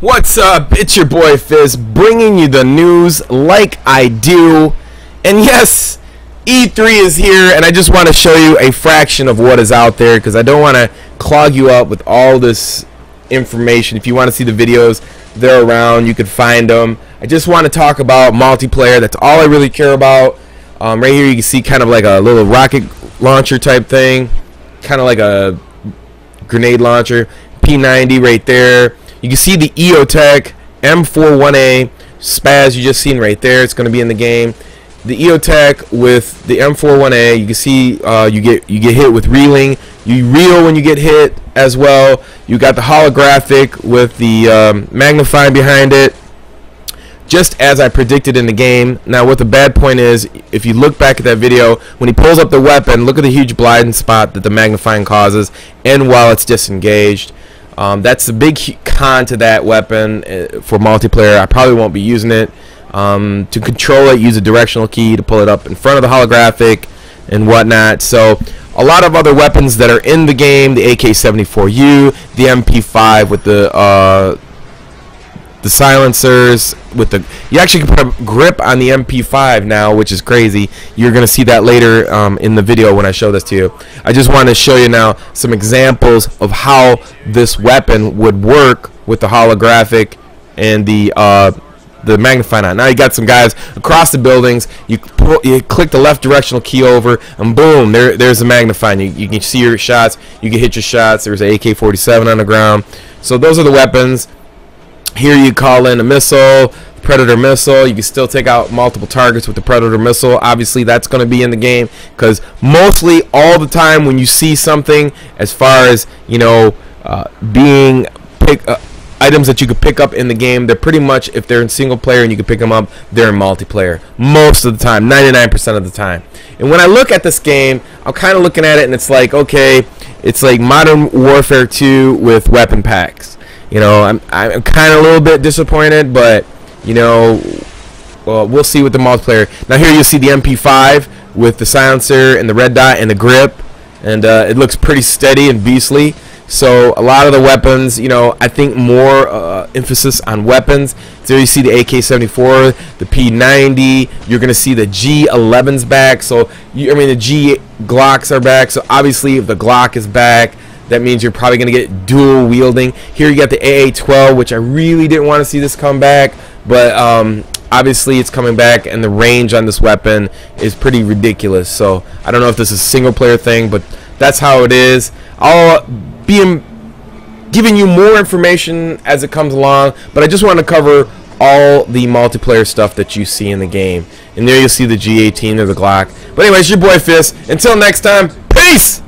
What's up? It's your boy Fizz bringing you the news like I do. And yes, E3 is here, and I just want to show you a fraction of what is out there because I don't want to clog you up with all this information. If you want to see the videos, they're around. You can find them. I just want to talk about multiplayer. That's all I really care about. Right here you can see kind of like a little rocket launcher type thing, kind of like a grenade launcher. P90 right there. You can see the EOTech M41A spaz you just seen right there. It's going to be in the game. The EOTech with the M41A, you can see you get hit with reeling. You reel when you get hit as well. You got the holographic with the magnifying behind it, just as I predicted in the game. Now what the bad point is, if you look back at that video, when he pulls up the weapon, look at the huge blind spot that the magnifying causes, and while it's disengaged. That's the big con to that weapon for multiplayer. I probably won't be using it. To control it, use a directional key to pull it up in front of the holographic and whatnot. So a lot of other weapons that are in the game, the AK-74U, the MP5 with the silencers, with the, you actually can put a grip on the MP5 now, which is crazy. You're gonna see that later in the video when I show this to you. I just want to show you now some examples of how this weapon would work with the holographic and the magnifying on. Now you got some guys across the buildings. You click the left directional key over, and boom, there's the magnifying. You can see your shots. You can hit your shots. There's an AK-47 on the ground. So those are the weapons. Here you call in a missile, Predator missile. You can still take out multiple targets with the Predator missile. Obviously, that's going to be in the game because mostly all the time when you see something, as far as being items that you could pick up in the game, they're pretty much, if they're in single player and you can pick them up, they're in multiplayer most of the time, 99% of the time. And when I look at this game, I'm kind of looking at it and it's like, okay, it's like Modern Warfare 2 with weapon packs. I'm kind of a little bit disappointed, but we'll see with the multiplayer. Now here you see the MP5 with the silencer and the red dot and the grip, and it looks pretty steady and beastly. So a lot of the weapons, I think more emphasis on weapons. So you see the AK-74, the P90. You're gonna see the G11's back. So the G Glocks are back. So obviously, if the Glock is back, that means you're probably going to get dual wielding. Here you got the AA-12, which I really didn't want to see this come back, but obviously it's coming back, and the range on this weapon is pretty ridiculous. So I don't know if this is a single player thing, but that's how it is. I'll be giving you more information as it comes along, but I just want to cover all the multiplayer stuff that you see in the game. And there you see the G18 or the Glock. But anyways, your boy Fizz. Until next time, peace!